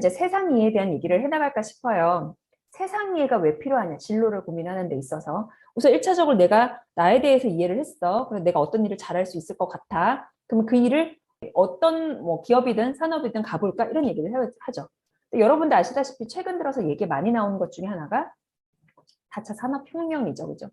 이제 세상 이해에 대한 얘기를 해나갈까 싶어요. 세상 이해가 왜 필요하냐, 진로를 고민하는 데 있어서. 우선 1차적으로 내가 나에 대해서 이해를 했어. 그래서 내가 어떤 일을 잘할 수 있을 것 같아. 그러면 그 일을 어떤 뭐 기업이든 산업이든 가볼까? 이런 얘기를 하죠. 여러분들 아시다시피 최근 들어서 얘기 많이 나오는 것 중에 하나가 4차 산업혁명이죠. 그죠?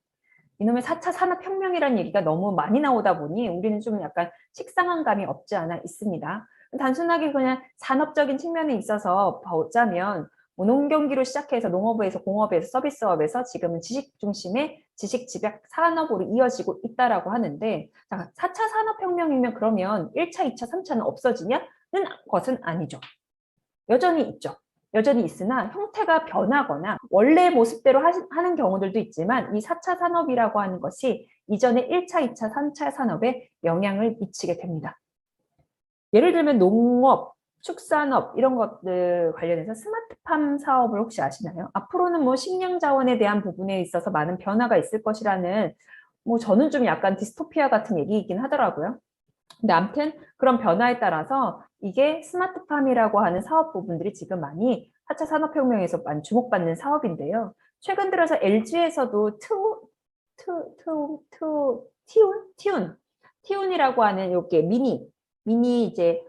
이놈의 4차 산업혁명이라는 얘기가 너무 많이 나오다 보니 우리는 좀 약간 식상한 감이 없지 않아 있습니다. 단순하게 그냥 산업적인 측면에 있어서 보자면 뭐 농경기로 시작해서 농업에서 공업에서 서비스업에서 지금은 지식 중심의 지식 집약 산업으로 이어지고 있다라고 하는데, 자, 4차 산업혁명이면 그러면 1차, 2차, 3차는 없어지냐는 것은 아니죠. 여전히 있죠. 여전히 있으나 형태가 변하거나 원래 모습대로 하는 경우들도 있지만 이 4차 산업이라고 하는 것이 이전의 1차, 2차, 3차 산업에 영향을 미치게 됩니다. 예를 들면 농업, 축산업 이런 것들 관련해서 스마트팜 사업을 혹시 아시나요? 앞으로는 뭐 식량 자원에 대한 부분에 있어서 많은 변화가 있을 것이라는, 뭐 저는 좀 약간 디스토피아 같은 얘기이긴 하더라고요. 근데 아무튼 그런 변화에 따라서 이게 스마트팜이라고 하는 사업 부분들이 지금 많이 4차 산업혁명에서 많이 주목받는 사업인데요. 최근 들어서 LG에서도 티운이라고 하는 이렇게 미니 이제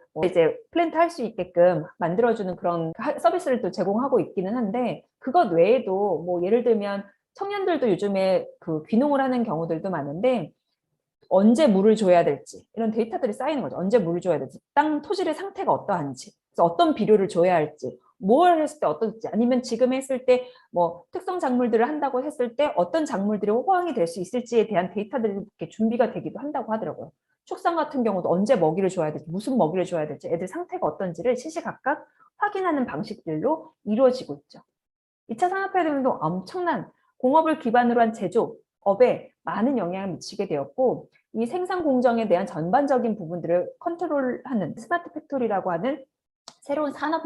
플랜트 할 수 있게끔 만들어주는 그런 서비스를 또 제공하고 있기는 한데, 그것 외에도 뭐 예를 들면 청년들도 요즘에 그 귀농을 하는 경우들도 많은데 언제 물을 줘야 될지 이런 데이터들이 쌓이는 거죠. 언제 물을 줘야 될지, 땅 토질의 상태가 어떠한지, 그래서 어떤 비료를 줘야 할지, 뭘 했을 때 어떨지, 아니면 지금 했을 때 뭐 특성 작물들을 한다고 했을 때 어떤 작물들이 호황이 될 수 있을지에 대한 데이터들이 이렇게 준비가 되기도 한다고 하더라고요. 축산 같은 경우도 언제 먹이를 줘야 될지, 무슨 먹이를 줘야 될지, 애들 상태가 어떤지를 시시각각 확인하는 방식들로 이루어지고 있죠. 2차 산업혁명도 엄청난 공업을 기반으로 한 제조업에 많은 영향을 미치게 되었고, 이 생산 공정에 대한 전반적인 부분들을 컨트롤하는 스마트 팩토리라고 하는 새로운 산업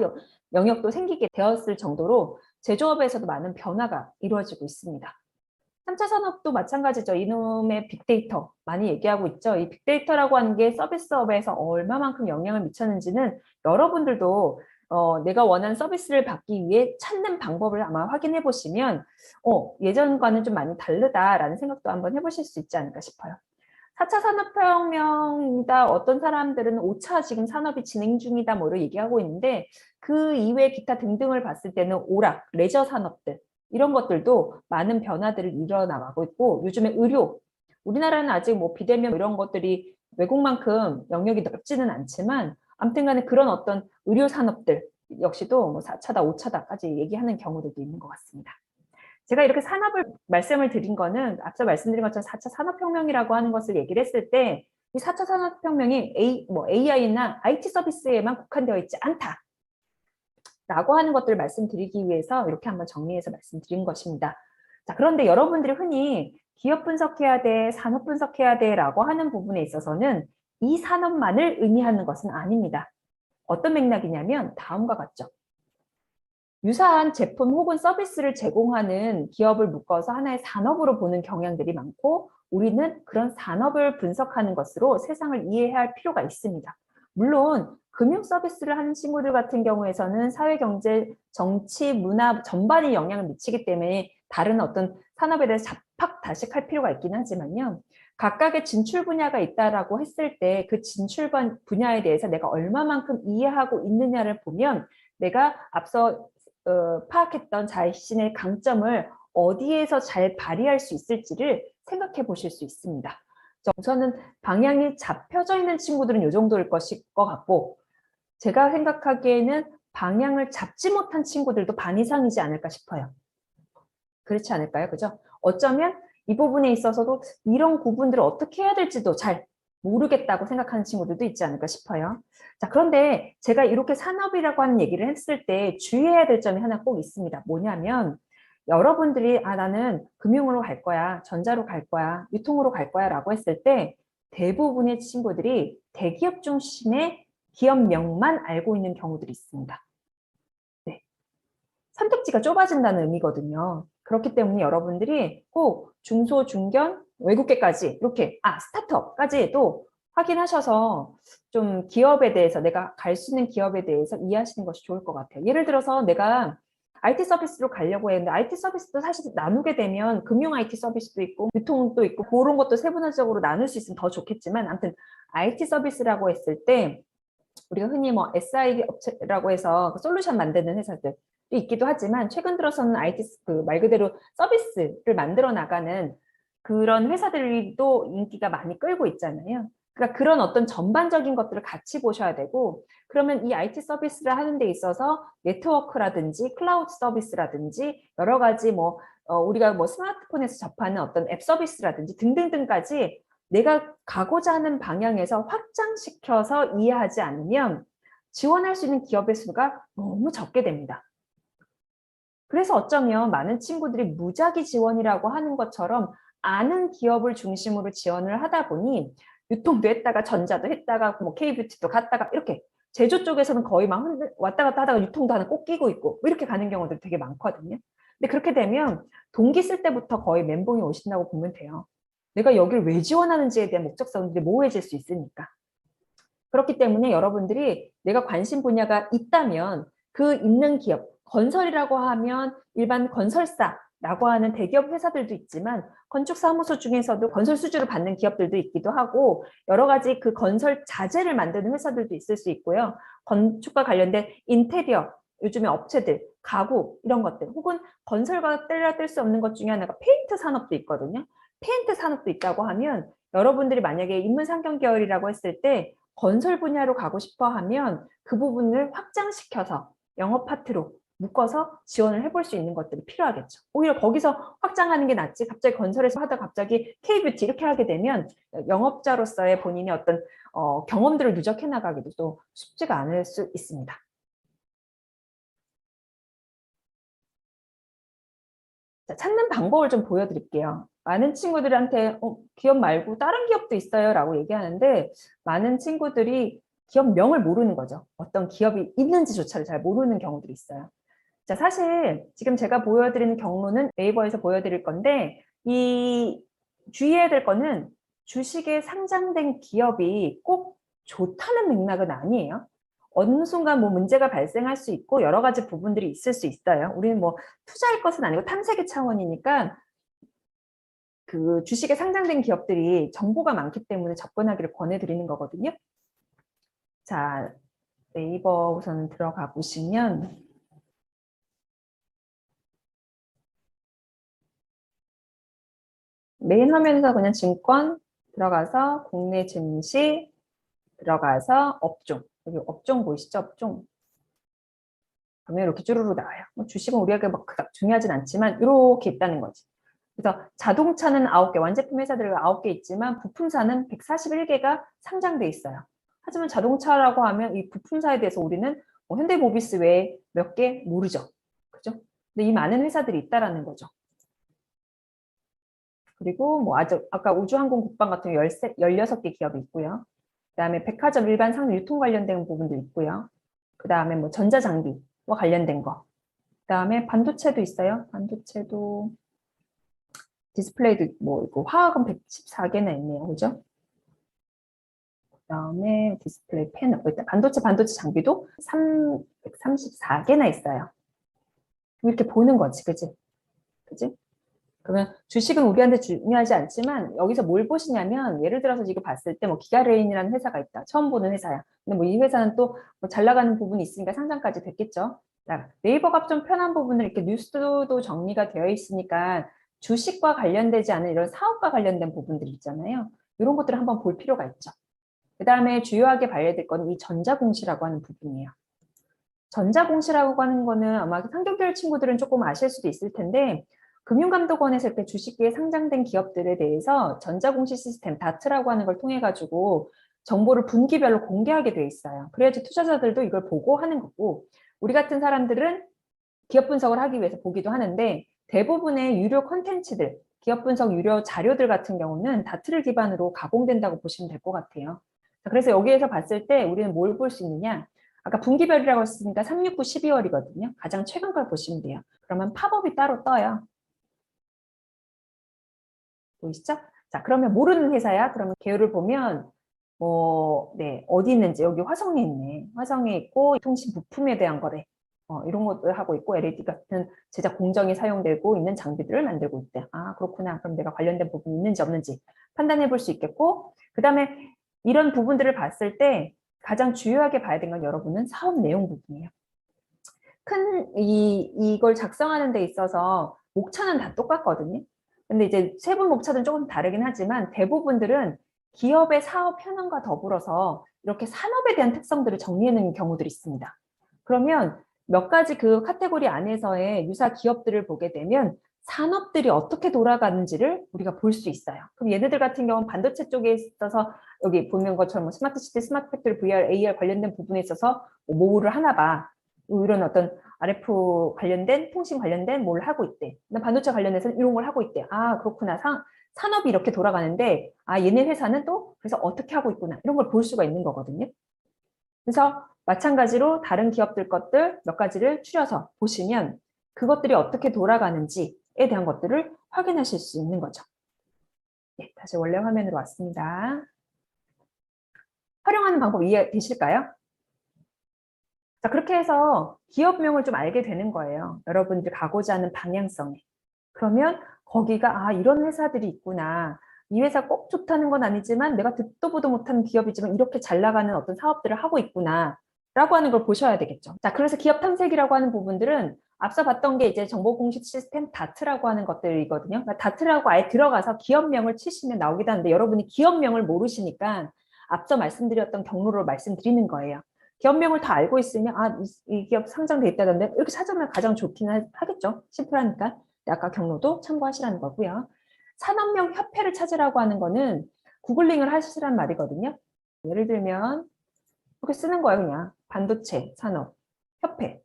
영역도 생기게 되었을 정도로 제조업에서도 많은 변화가 이루어지고 있습니다. 3차 산업도 마찬가지죠. 이놈의 빅데이터 많이 얘기하고 있죠. 이 빅데이터라고 하는 게 서비스업에서 얼마만큼 영향을 미쳤는지는 여러분들도 내가 원하는 서비스를 받기 위해 찾는 방법을 아마 확인해 보시면 예전과는 좀 많이 다르다라는 생각도 한번 해보실 수 있지 않을까 싶어요. 4차 산업혁명이다. 어떤 사람들은 5차 지금 산업이 진행 중이다 뭐로 얘기하고 있는데, 그 이외 기타 등등을 봤을 때는 오락, 레저 산업들 이런 것들도 많은 변화들을 일어나고 있고, 요즘에 의료, 우리나라는 아직 뭐 비대면 이런 것들이 외국만큼 영역이 넓지는 않지만 아무튼 간에 그런 어떤 의료 산업들 역시도 뭐 4차다 5차다까지 얘기하는 경우들도 있는 것 같습니다. 제가 이렇게 산업을 말씀을 드린 거는 앞서 말씀드린 것처럼 4차 산업혁명이라고 하는 것을 얘기를 했을 때 이 4차 산업혁명이 AI나 IT 서비스에만 국한되어 있지 않다 라고 하는 것들을 말씀드리기 위해서 이렇게 한번 정리해서 말씀드린 것입니다. 자, 그런데 여러분들이 흔히 기업 분석해야 돼, 산업 분석해야 돼 라고 하는 부분에 있어서는 이 산업만을 의미하는 것은 아닙니다. 어떤 맥락이냐면 다음과 같죠. 유사한 제품 혹은 서비스를 제공하는 기업을 묶어서 하나의 산업으로 보는 경향들이 많고, 우리는 그런 산업을 분석하는 것으로 세상을 이해해야 할 필요가 있습니다. 물론 금융 서비스를 하는 친구들 같은 경우에서는 사회, 경제, 정치, 문화 전반이 영향을 미치기 때문에 다른 어떤 산업에 대해서 잡학다식할 필요가 있긴 하지만요. 각각의 진출 분야가 있다라고 했을 때 그 진출 분야에 대해서 내가 얼마만큼 이해하고 있느냐를 보면 내가 앞서 파악했던 자신의 강점을 어디에서 잘 발휘할 수 있을지를 생각해 보실 수 있습니다. 우선은 방향이 잡혀져 있는 친구들은 이 정도일 것 같고, 제가 생각하기에는 방향을 잡지 못한 친구들도 반 이상이지 않을까 싶어요. 그렇지 않을까요? 그죠? 어쩌면 이 부분에 있어서도 이런 구분들을 어떻게 해야 될지도 잘 모르겠다고 생각하는 친구들도 있지 않을까 싶어요. 자, 그런데 제가 이렇게 산업이라고 하는 얘기를 했을 때 주의해야 될 점이 하나 꼭 있습니다. 뭐냐면 여러분들이 나는 금융으로 갈 거야, 전자로 갈 거야, 유통으로 갈 거야 라고 했을 때 대부분의 친구들이 대기업 중심의 기업명만 알고 있는 경우들이 있습니다. 네. 선택지가 좁아진다는 의미거든요. 그렇기 때문에 여러분들이 꼭 중소, 중견, 외국계까지 이렇게 스타트업까지도 확인하셔서 좀 기업에 대해서 내가 갈 수 있는 기업에 대해서 이해하시는 것이 좋을 것 같아요. 예를 들어서 내가 IT 서비스로 가려고 했는데 IT 서비스도 사실 나누게 되면 금융 IT 서비스도 있고 유통도 있고 그런 것도 세분화적으로 나눌 수 있으면 더 좋겠지만 아무튼 IT 서비스라고 했을 때 우리가 흔히 뭐 SI 업체라고 해서 솔루션 만드는 회사들이 있기도 하지만 최근 들어서는 IT 그 말 그대로 서비스를 만들어 나가는 그런 회사들도 인기가 많이 끌고 있잖아요. 그러니까 그런 어떤 전반적인 것들을 같이 보셔야 되고 그러면 이 IT 서비스를 하는 데 있어서 네트워크라든지 클라우드 서비스라든지 여러 가지 뭐 우리가 뭐 스마트폰에서 접하는 어떤 앱 서비스라든지 등등등까지 내가 가고자 하는 방향에서 확장시켜서 이해하지 않으면 지원할 수 있는 기업의 수가 너무 적게 됩니다. 그래서 어쩌면 많은 친구들이 무작위 지원이라고 하는 것처럼 아는 기업을 중심으로 지원을 하다 보니 유통도 했다가 전자도 했다가 뭐 K뷰티도 갔다가 이렇게 제조 쪽에서는 거의 막 왔다 갔다 하다가 유통도 하나 꼭 끼고 있고 이렇게 가는 경우들이 되게 많거든요. 근데 그렇게 되면 동기 쓸 때부터 거의 멘붕이 오신다고 보면 돼요. 내가 여기를 왜 지원하는지에 대한 목적성들이 모호해질 수 있으니까. 그렇기 때문에 여러분들이 내가 관심 분야가 있다면 그 있는 기업, 건설이라고 하면 일반 건설사라고 하는 대기업 회사들도 있지만 건축사무소 중에서도 건설 수주를 받는 기업들도 있기도 하고 여러 가지 그 건설 자재를 만드는 회사들도 있을 수 있고요. 건축과 관련된 인테리어, 요즘에 업체들, 가구 이런 것들 혹은 건설과 뗄 수 없는 것 중에 하나가 페인트 산업도 있거든요. 페인트 산업도 있다고 하면 여러분들이 만약에 인문상경 계열이라고 했을 때 건설 분야로 가고 싶어 하면 그 부분을 확장시켜서 영업 파트로 묶어서 지원을 해볼 수 있는 것들이 필요하겠죠. 오히려 거기서 확장하는 게 낫지 갑자기 건설에서 하다 갑자기 K뷰티 이렇게 하게 되면 영업자로서의 본인의 어떤 경험들을 누적해 나가기도 또 쉽지가 않을 수 있습니다. 자, 찾는 방법을 좀 보여드릴게요. 많은 친구들한테 기업 말고 다른 기업도 있어요 라고 얘기하는데 많은 친구들이 기업명을 모르는 거죠. 어떤 기업이 있는지조차를 잘 모르는 경우들이 있어요. 자, 사실 지금 제가 보여드리는 경로는 네이버에서 보여드릴 건데 이 주의해야 될 거는 주식에 상장된 기업이 꼭 좋다는 맥락은 아니에요. 어느 순간 뭐 문제가 발생할 수 있고 여러 가지 부분들이 있을 수 있어요. 우리는 뭐 투자할 것은 아니고 탐색의 차원이니까 그 주식에 상장된 기업들이 정보가 많기 때문에 접근하기를 권해드리는 거거든요. 자, 네이버 우선 들어가 보시면 메인 화면에서 그냥 증권 들어가서 국내 증시 들어가서 업종 여기 업종 보이시죠? 업종 그러면 이렇게 쭈루루 나와요. 뭐 주식은 우리에게 막 그닥 중요하진 않지만 이렇게 있다는 거지. 그래서 자동차는 9개, 완제품 회사들 9개 있지만 부품사는 141개가 상장돼 있어요. 하지만 자동차라고 하면 이 부품사에 대해서 우리는 뭐 현대모비스 외에 몇 개 모르죠. 그죠? 근데 이 많은 회사들이 있다라는 거죠. 그리고 뭐 아까 우주항공 국방 같은 16개 기업이 있고요. 그다음에 백화점 일반 상류 유통 관련된 부분도 있고요. 그다음에 뭐 전자장비와 관련된 거. 그다음에 반도체도 있어요. 반도체도 디스플레이도 뭐 있고 화학은 114개나 있네요. 그죠? 그다음에 디스플레이 패널. 일단 반도체 장비도 334개나 있어요. 이렇게 보는 거지. 그지? 그지? 그러면 주식은 우리한테 중요하지 않지만 여기서 뭘 보시냐면 예를 들어서 이거 봤을 때 뭐 기가레인이라는 회사가 있다. 처음 보는 회사야. 근데 뭐 이 회사는 또 뭐 잘 나가는 부분이 있으니까 상장까지 됐겠죠. 자, 네이버가 좀 편한 부분을 이렇게 뉴스도 정리가 되어 있으니까 주식과 관련되지 않은 이런 사업과 관련된 부분들 있잖아요. 이런 것들을 한번 볼 필요가 있죠. 그 다음에 주요하게 봐야 될 건 이 전자공시라고 하는 부분이에요. 전자공시라고 하는 거는 아마 상경계열 친구들은 조금 아실 수도 있을 텐데 금융감독원에서 이렇게 주식에 상장된 기업들에 대해서 전자공시 시스템 다트라고 하는 걸 통해 가지고 정보를 분기별로 공개하게 돼 있어요. 그래야지 투자자들도 이걸 보고 하는 거고 우리 같은 사람들은 기업 분석을 하기 위해서 보기도 하는데 대부분의 유료 콘텐츠들, 기업 분석 유료 자료들 같은 경우는 다트를 기반으로 가공된다고 보시면 될 것 같아요. 그래서 여기에서 봤을 때 우리는 뭘 볼 수 있느냐? 아까 분기별이라고 했으니까 3, 6, 9, 12월이거든요. 가장 최근 걸 보시면 돼요. 그러면 팝업이 따로 떠요. 보이시죠? 자, 그러면 모르는 회사야. 그러면 개요를 보면 네, 어디 있는지, 여기 화성에 있네. 화성에 있고, 통신 부품에 대한 거래. 이런 것들 하고 있고, LED 같은 제작 공정이 사용되고 있는 장비들을 만들고 있대. 아, 그렇구나. 그럼 내가 관련된 부분이 있는지 없는지 판단해 볼 수 있겠고, 그 다음에 이런 부분들을 봤을 때 가장 주요하게 봐야 되는 건 여러분은 사업 내용 부분이에요. 이걸 작성하는 데 있어서 목차는 다 똑같거든요. 근데 이제 세분 목차는 조금 다르긴 하지만 대부분들은 기업의 사업 현황과 더불어서 이렇게 산업에 대한 특성들을 정리해 놓은 경우들이 있습니다. 그러면 몇 가지 그 카테고리 안에서의 유사 기업들을 보게 되면 산업들이 어떻게 돌아가는지를 우리가 볼 수 있어요. 그럼 얘네들 같은 경우는 반도체 쪽에 있어서 여기 보는 것처럼 스마트 시티, 스마트 팩토리, VR, AR 관련된 부분에 있어서 뭐를 하나 봐. 이런 어떤 RF 관련된 통신 관련된 뭘 하고 있대. 반도체 관련해서는 이런 걸 하고 있대. 아, 그렇구나. 산업이 이렇게 돌아가는데 아, 얘네 회사는 또 그래서 어떻게 하고 있구나. 이런 걸 볼 수가 있는 거거든요. 그래서 마찬가지로 다른 기업들 것들 몇 가지를 추려서 보시면 그것들이 어떻게 돌아가는지에 대한 것들을 확인하실 수 있는 거죠. 네, 다시 원래 화면으로 왔습니다. 활용하는 방법 이해되실까요? 자, 그렇게 해서 기업명을 좀 알게 되는 거예요. 여러분들 가고자 하는 방향성에. 그러면 거기가 아, 이런 회사들이 있구나. 이 회사 꼭 좋다는 건 아니지만 내가 듣도 보도 못하는 기업이지만 이렇게 잘 나가는 어떤 사업들을 하고 있구나. 라고 하는 걸 보셔야 되겠죠. 자, 그래서 기업 탐색이라고 하는 부분들은 앞서 봤던 게 이제 정보공식 시스템 다트라고 하는 것들이거든요. 그러니까 다트라고 아예 들어가서 기업명을 치시면 나오기도 하는데 여러분이 기업명을 모르시니까 앞서 말씀드렸던 경로로 말씀드리는 거예요. 기업명을 다 알고 있으면 이 기업 상장돼 있다던데 이렇게 찾으면 가장 좋긴 하겠죠. 심플하니까. 아까 경로도 참고하시라는 거고요. 산업명 협회를 찾으라고 하는 거는 구글링을 하시란 말이거든요. 예를 들면 이렇게 쓰는 거예요. 그냥 반도체 산업 협회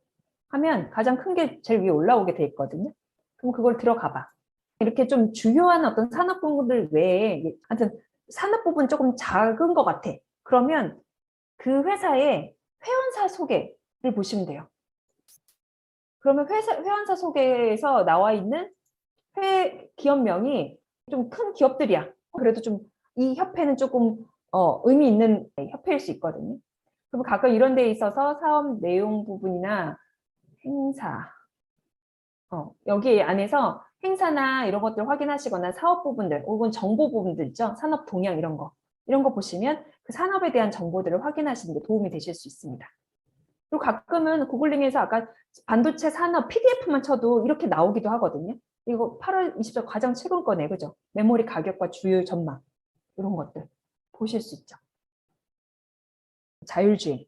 하면 가장 큰 게 제일 위에 올라오게 돼 있거든요. 그럼 그걸 들어가 봐. 이렇게 좀 주요한 어떤 산업 부분들 외에 하여튼 산업 부분 조금 작은 것 같아. 그러면 그 회사의 회원사 소개를 보시면 돼요. 그러면 회원사 소개에서 나와 있는 기업명이 좀 큰 기업들이야. 그래도 좀 이 협회는 조금 의미 있는 협회일 수 있거든요. 그럼 가끔 이런 데 있어서 사업 내용 부분이나 행사 여기 안에서 행사나 이런 것들 확인하시거나 사업 부분들 혹은 정보 부분들 있죠. 산업 동향 이런 거 보시면 그 산업에 대한 정보들을 확인하시는 데 도움이 되실 수 있습니다. 그리고 가끔은 구글링에서 아까 반도체 산업 PDF만 쳐도 이렇게 나오기도 하거든요. 이거 8월 20일 가장 최근 거네, 그죠? 메모리 가격과 주요 전망 이런 것들 보실 수 있죠. 자율주행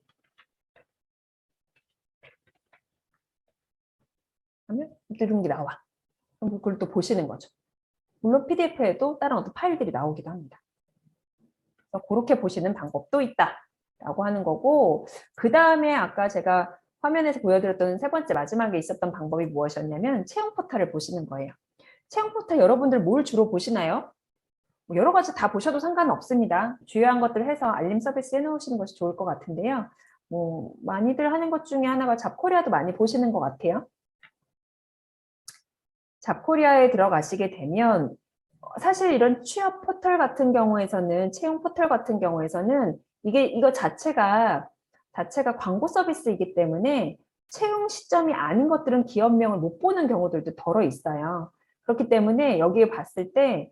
하면 이런 게 나와. 그럼 그걸 또 보시는 거죠. 물론 PDF에도 다른 어떤 파일들이 나오기도 합니다. 그래서 그렇게 보시는 방법도 있다라고 하는 거고, 그 다음에 아까 제가 화면에서 보여드렸던 세 번째 마지막에 있었던 방법이 무엇이었냐면 채용 포털을 보시는 거예요. 채용 포털 여러분들 뭘 주로 보시나요? 여러 가지 다 보셔도 상관없습니다. 주요한 것들 해서 알림 서비스 해놓으시는 것이 좋을 것 같은데요. 많이들 하는 것 중에 하나가 잡코리아도 많이 보시는 것 같아요. 잡코리아에 들어가시게 되면 사실 이런 취업 포털 같은 경우에서는 채용 포털 같은 경우에서는 이거 자체가 광고 서비스이기 때문에 채용 시점이 아닌 것들은 기업명을 못 보는 경우들도 덜어 있어요. 그렇기 때문에 여기에 봤을 때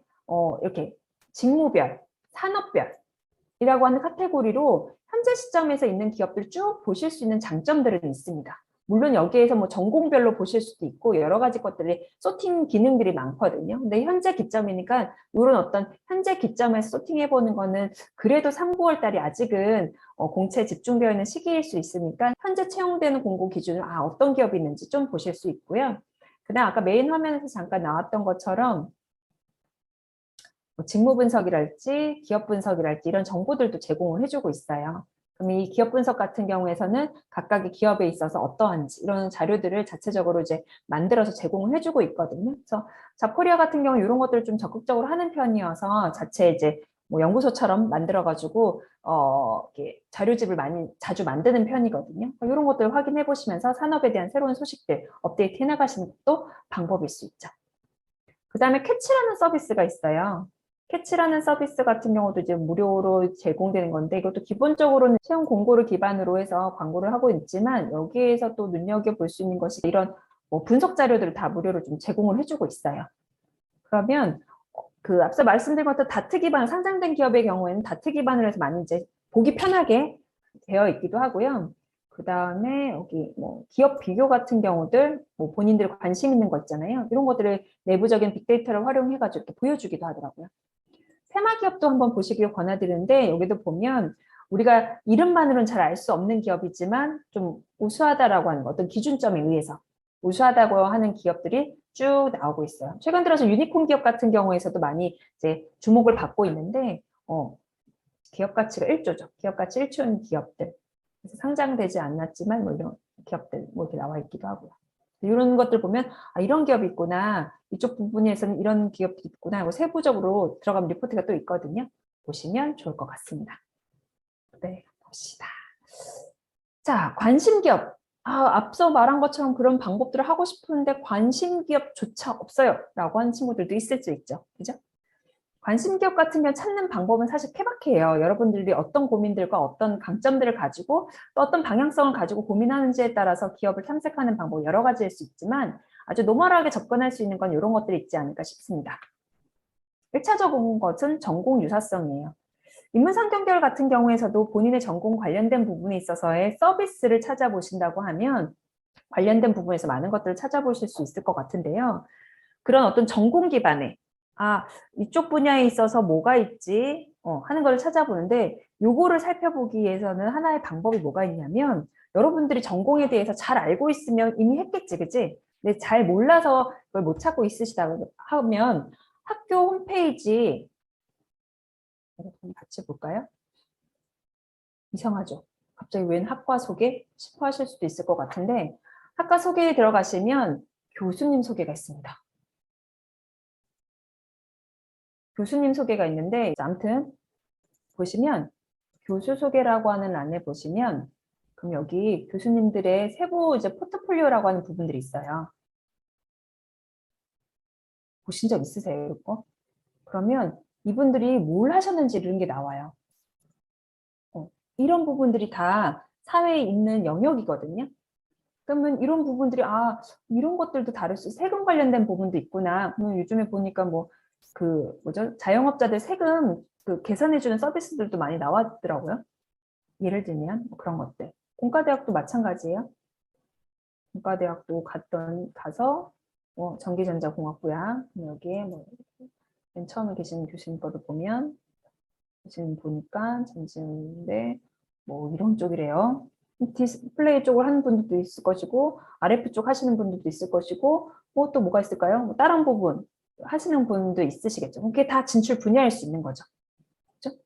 이렇게 직무별, 산업별이라고 하는 카테고리로 현재 시점에서 있는 기업들 쭉 보실 수 있는 장점들은 있습니다. 물론 여기에서 뭐 전공별로 보실 수도 있고 여러 가지 것들이 소팅 기능들이 많거든요. 근데 현재 기점이니까 이런 어떤 현재 기점에서 소팅해 보는 거는 그래도 3, 9월 달이 아직은 공채 집중되어 있는 시기일 수 있으니까 현재 채용되는 공고 기준을 어떤 기업이 있는지 좀 보실 수 있고요. 그다음 아까 메인 화면에서 잠깐 나왔던 것처럼 직무 분석이랄지 기업 분석이랄지 이런 정보들도 제공을 해주고 있어요. 그럼 이 기업 분석 같은 경우에서는 각각의 기업에 있어서 어떠한지 이런 자료들을 자체적으로 이제 만들어서 제공을 해주고 있거든요. 그래서 잡코리아 같은 경우 이런 것들을 좀 적극적으로 하는 편이어서 자체 이제 뭐 연구소처럼 만들어가지고 이렇게 자료집을 자주 만드는 편이거든요. 이런 것들 확인해 보시면서 산업에 대한 새로운 소식들 업데이트 해나가시는 것도 방법일 수 있죠. 그 다음에 캐치라는 서비스가 있어요. 캐치라는 서비스 같은 경우도 이제 무료로 제공되는 건데 이것도 기본적으로는 채용 공고를 기반으로 해서 광고를 하고 있지만 여기에서 또 눈여겨볼 수 있는 것이 이런 뭐 분석 자료들을 다 무료로 좀 제공을 해주고 있어요. 그러면 그 앞서 말씀드린 것처럼 다트 기반 상장된 기업의 경우에는 다트 기반으로 해서 많이 이제 보기 편하게 되어 있기도 하고요. 그 다음에 여기 뭐 기업 비교 같은 경우들 뭐 본인들 관심 있는 거 있잖아요. 이런 것들을 내부적인 빅데이터를 활용해가지고 이렇게 보여주기도 하더라고요. 테마 기업도 한번 보시길 권해드리는데 여기도 보면 우리가 이름만으로는 잘 알 수 없는 기업이지만 좀 우수하다라고 하는 거, 어떤 기준점에 의해서 우수하다고 하는 기업들이 쭉 나오고 있어요. 최근 들어서 유니콘 기업 같은 경우에서도 많이 이제 주목을 받고 있는데 기업 가치가 1조죠. 기업 가치 1조인 기업들. 그래서 상장되지 않았지만 뭐 이런 기업들 뭐 이렇게 나와 있기도 하고요. 이런 것들 보면 아, 이런 기업이 있구나. 이쪽 부분에서는 이런 기업이 있구나 하고 세부적으로 들어가면 리포트가 또 있거든요. 보시면 좋을 것 같습니다. 네, 봅시다. 자, 관심 기업. 앞서 말한 것처럼 그런 방법들을 하고 싶은데 관심 기업조차 없어요. 라고 하는 친구들도 있을 수 있죠. 그죠? 관심 기업 같은 경우 찾는 방법은 사실 케바케예요. 여러분들이 어떤 고민들과 어떤 강점들을 가지고 또 어떤 방향성을 가지고 고민하는지에 따라서 기업을 탐색하는 방법 여러 가지일 수 있지만 아주 노멀하게 접근할 수 있는 건 이런 것들이 있지 않을까 싶습니다. 1차적인 것은 전공 유사성이에요. 인문상경계열 같은 경우에서도 본인의 전공 관련된 부분에 있어서의 서비스를 찾아보신다고 하면 관련된 부분에서 많은 것들을 찾아보실 수 있을 것 같은데요. 그런 어떤 전공 기반의 이쪽 분야에 있어서 뭐가 있지 하는 걸 찾아보는데 요거를 살펴보기 위해서는 하나의 방법이 뭐가 있냐면 여러분들이 전공에 대해서 잘 알고 있으면 이미 했겠지, 그치? 근데 잘 몰라서 그걸 못 찾고 있으시다 하면 학교 홈페이지 같이 볼까요? 이상하죠? 갑자기 웬 학과 소개? 싶어 하실 수도 있을 것 같은데 학과 소개에 들어가시면 교수님 소개가 있습니다. 교수님 소개가 있는데 아무튼 보시면 교수 소개라고 하는 란에 보시면 그럼 여기 교수님들의 세부 이제 포트폴리오라고 하는 부분들이 있어요. 보신 적 있으세요? 이거? 그러면 이분들이 뭘 하셨는지 이런 게 나와요. 이런 부분들이 다 사회에 있는 영역이거든요. 그러면 이런 부분들이 이런 것들도 다를 수 세금 관련된 부분도 있구나. 요즘에 보니까 뭐 그 뭐죠? 자영업자들 세금 그 계산해주는 서비스들도 많이 나왔더라고요. 예를 들면 뭐 그런 것들. 공과대학도 마찬가지예요. 공과대학도 가서 전기전자공학부야. 여기에 맨 처음에 계신 교수님 거도 보면 교수님 보니까 전지인데 뭐 이런 쪽이래요. 디스플레이 쪽을 하는 분들도 있을 것이고 RF 쪽 하시는 분들도 있을 것이고 뭐 또 뭐가 있을까요? 뭐 다른 부분 하시는 분도 있으시겠죠. 그게 다 진출 분야일 수 있는 거죠. 그렇죠?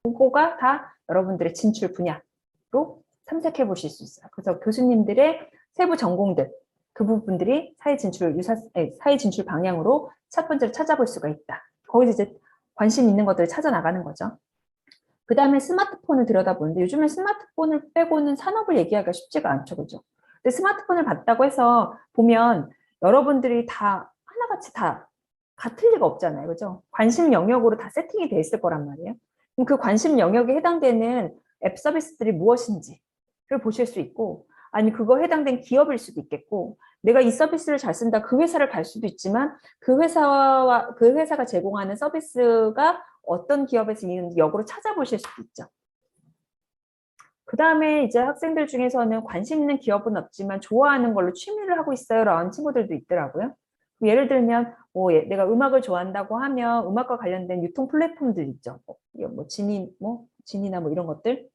그거가 다 여러분들의 진출 분야로 탐색해 보실 수 있어요. 그래서 교수님들의 세부 전공들 그 부분들이 사회 진출 방향으로 첫 번째로 찾아볼 수가 있다. 거기서 이제 관심 있는 것들을 찾아 나가는 거죠. 그 다음에 스마트폰을 들여다보는데 요즘에 스마트폰을 빼고는 산업을 얘기하기가 쉽지가 않죠. 그죠? 근데 스마트폰을 봤다고 해서 보면 여러분들이 다 하나같이 다 같을 리가 없잖아요. 그죠? 관심 영역으로 다 세팅이 돼 있을 거란 말이에요. 그럼 그 관심 영역에 해당되는 앱 서비스들이 무엇인지를 보실 수 있고 아니 그거 해당된 기업일 수도 있겠고 내가 이 서비스를 잘 쓴다 그 회사를 갈 수도 있지만 그 회사가 제공하는 서비스가 어떤 기업에서 있는지 역으로 찾아보실 수도 있죠. 그 다음에 이제 학생들 중에서는 관심 있는 기업은 없지만 좋아하는 걸로 취미를 하고 있어요 라는 친구들도 있더라고요. 예를 들면 내가 음악을 좋아한다고 하면 음악과 관련된 유통 플랫폼들 있죠. 진이나 뭐 이런 것들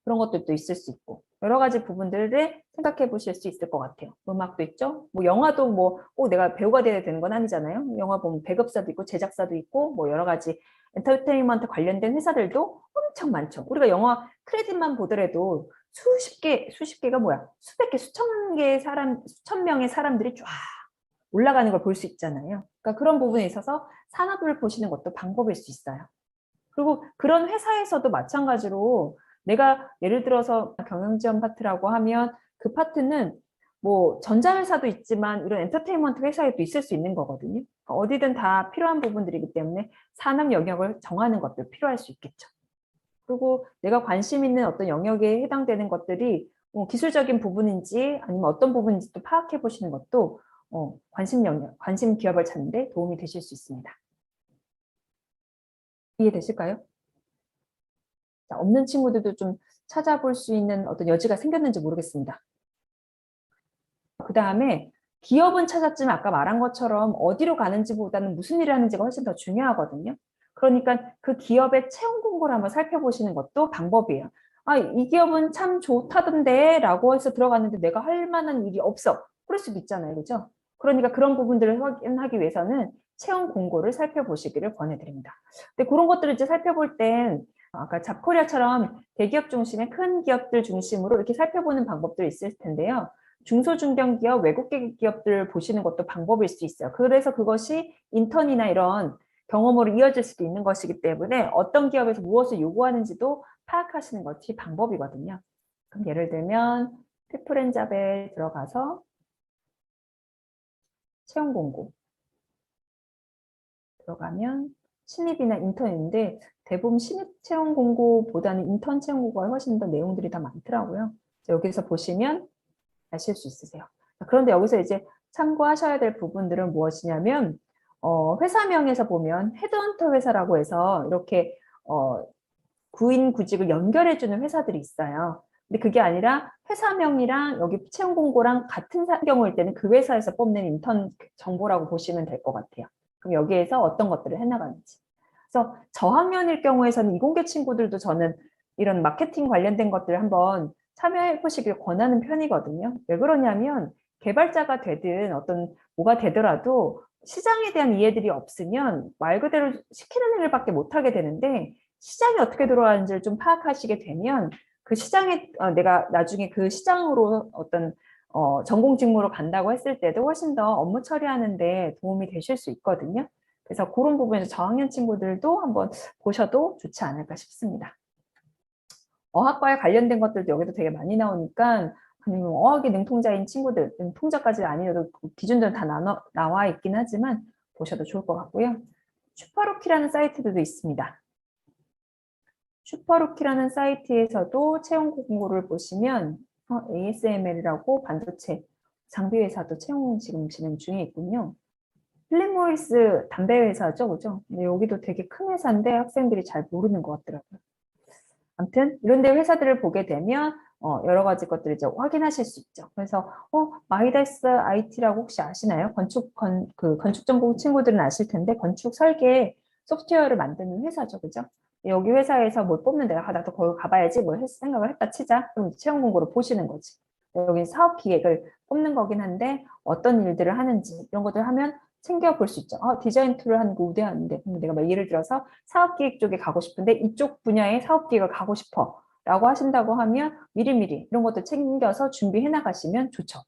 그런 것들도 있을 수 있고 여러 가지 부분들을 생각해 보실 수 있을 것 같아요. 음악도 있죠. 뭐 영화도 꼭 내가 배우가 돼야 되는 건 아니잖아요. 영화 보면 배급사도 있고 제작사도 있고 뭐 여러 가지 엔터테인먼트 관련된 회사들도 엄청 많죠. 우리가 영화 크레딧만 보더라도 수십 개가 수백 개, 수천 명의 사람들이 쫙 올라가는 걸 볼 수 있잖아요. 그러니까 그런 부분에 있어서 산업을 보시는 것도 방법일 수 있어요. 그리고 그런 회사에서도 마찬가지로 내가 예를 들어서 경영지원 파트라고 하면 그 파트는 뭐 전자회사도 있지만 이런 엔터테인먼트 회사에도 있을 수 있는 거거든요. 어디든 다 필요한 부분들이기 때문에 산업 영역을 정하는 것도 필요할 수 있겠죠. 그리고 내가 관심 있는 어떤 영역에 해당되는 것들이 기술적인 부분인지 아니면 어떤 부분인지 또 파악해 보시는 것도 관심 영역, 관심 기업을 찾는 데 도움이 되실 수 있습니다. 이해되실까요? 자, 없는 친구들도 좀 찾아볼 수 있는 어떤 여지가 생겼는지 모르겠습니다. 그 다음에 기업은 찾았지만 아까 말한 것처럼 어디로 가는지보다는 무슨 일을 하는지가 훨씬 더 중요하거든요. 그러니까 그 기업의 채용 공고를 한번 살펴보시는 것도 방법이에요. 아, 이 기업은 참 좋다던데 라고 해서 들어갔는데 내가 할 만한 일이 없어. 그럴 수도 있잖아요. 그죠? 그러니까 그런 부분들을 확인하기 위해서는 채용 공고를 살펴보시기를 권해드립니다. 근데 그런 것들을 이제 살펴볼 땐 아까 잡코리아처럼 대기업 중심의 큰 기업들 중심으로 이렇게 살펴보는 방법도 있을 텐데요. 중소중견기업, 외국계 기업들 보시는 것도 방법일 수 있어요. 그래서 그것이 인턴이나 이런 경험으로 이어질 수도 있는 것이기 때문에 어떤 기업에서 무엇을 요구하는지도 파악하시는 것이 방법이거든요. 그럼 예를 들면 피플앤잡에 들어가서 채용 공고 들어가면 신입이나 인턴인데 대부분 신입 채용 공고보다는 인턴 채용 공고가 훨씬 더 내용들이 더 많더라고요. 여기서 보시면 아실 수 있으세요. 그런데 여기서 이제 참고하셔야 될 부분들은 무엇이냐면 회사명에서 보면 헤드헌터 회사라고 해서 이렇게 구인 구직을 연결해주는 회사들이 있어요. 근데 그게 아니라 회사명이랑 여기 채용 공고랑 같은 경우일 때는 그 회사에서 뽑는 인턴 정보라고 보시면 될 것 같아요. 그럼 여기에서 어떤 것들을 해나가는지. 그래서 저학년일 경우에서는 이공계 친구들도 저는 이런 마케팅 관련된 것들을 한번 참여해 보시길 권하는 편이거든요. 왜 그러냐면 개발자가 되든 어떤 뭐가 되더라도 시장에 대한 이해들이 없으면 말 그대로 시키는 일밖에 못하게 되는데 시장이 어떻게 돌아가는지를 좀 파악하시게 되면 그 시장에 내가 나중에 그 시장으로 어떤 전공 직무로 간다고 했을 때도 훨씬 더 업무 처리하는데 도움이 되실 수 있거든요. 그래서 그런 부분에서 저학년 친구들도 한번 보셔도 좋지 않을까 싶습니다. 어학과에 관련된 것들도 여기도 되게 많이 나오니까 아니면 어학이 능통자인 친구들, 능통자까지 아니어도 기준들은 다 나와 있긴 하지만 보셔도 좋을 것 같고요. 슈퍼루키라는 사이트들도 있습니다. 슈퍼루키라는 사이트에서도 채용 공고를 보시면 ASML이라고 반도체 장비 회사도 채용 지금 진행 중에 있군요. 필립모리스 담배 회사죠, 그죠? 근데 여기도 되게 큰 회사인데 학생들이 잘 모르는 것 같더라고요. 아무튼 이런 데 회사들을 보게 되면 여러 가지 것들을 이제 확인하실 수 있죠. 그래서 마이다스 IT라고 혹시 아시나요? 건축 전공 친구들은 아실 텐데 건축 설계 소프트웨어를 만드는 회사죠, 그죠? 여기 회사에서 뭘 뽑는데 나도 거기 가봐야지 뭐 생각을 했다 치자. 그럼 채용 공고를 보시는 거지. 여기 사업 기획을 뽑는 거긴 한데 어떤 일들을 하는지 이런 것들 하면 챙겨볼 수 있죠. 디자인 툴을 하는 거 우대하는데 내가 막 예를 들어서 사업기획 쪽에 가고 싶은데 이쪽 분야의 사업기획을 가고 싶어 라고 하신다고 하면 미리미리 이런 것도 챙겨서 준비해 나가시면 좋죠.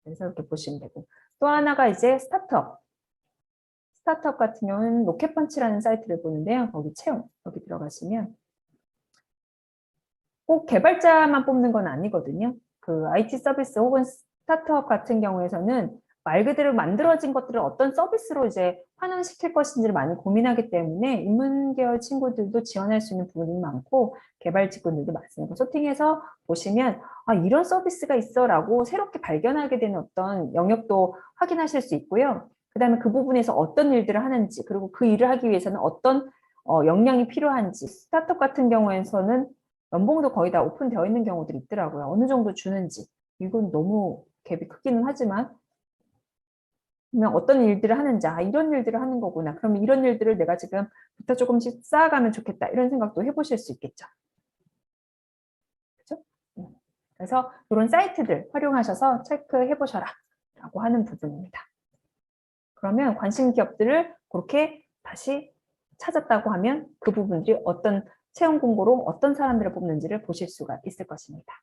그래서 이렇게 보시면 되고 또 하나가 이제 스타트업 같은 경우는 로켓펀치라는 사이트를 보는데요. 거기 채용 여기 들어가시면 꼭 개발자만 뽑는 건 아니거든요. 그 IT 서비스 혹은 스타트업 같은 경우에서는 말 그대로 만들어진 것들을 어떤 서비스로 이제 환원시킬 것인지를 많이 고민하기 때문에 인문계열 친구들도 지원할 수 있는 부분이 많고 개발 직군들도 많습니다. 소팅해서 보시면 이런 서비스가 있어 라고 새롭게 발견하게 되는 어떤 영역도 확인하실 수 있고요. 그 다음에 그 부분에서 어떤 일들을 하는지 그리고 그 일을 하기 위해서는 어떤 역량이 필요한지 스타트업 같은 경우에서는 연봉도 거의 다 오픈되어 있는 경우들이 있더라고요. 어느 정도 주는지. 이건 너무 갭이 크기는 하지만 그냥 어떤 일들을 하는지 이런 일들을 하는 거구나. 그러면 이런 일들을 내가 지금부터 조금씩 쌓아가면 좋겠다. 이런 생각도 해보실 수 있겠죠. 그렇죠? 그래서 이런 사이트들 활용하셔서 체크해 보셔라 라고 하는 부분입니다. 그러면 관심 기업들을 그렇게 다시 찾았다고 하면 그 부분들이 어떤 채용 공고로 어떤 사람들을 뽑는지를 보실 수가 있을 것입니다.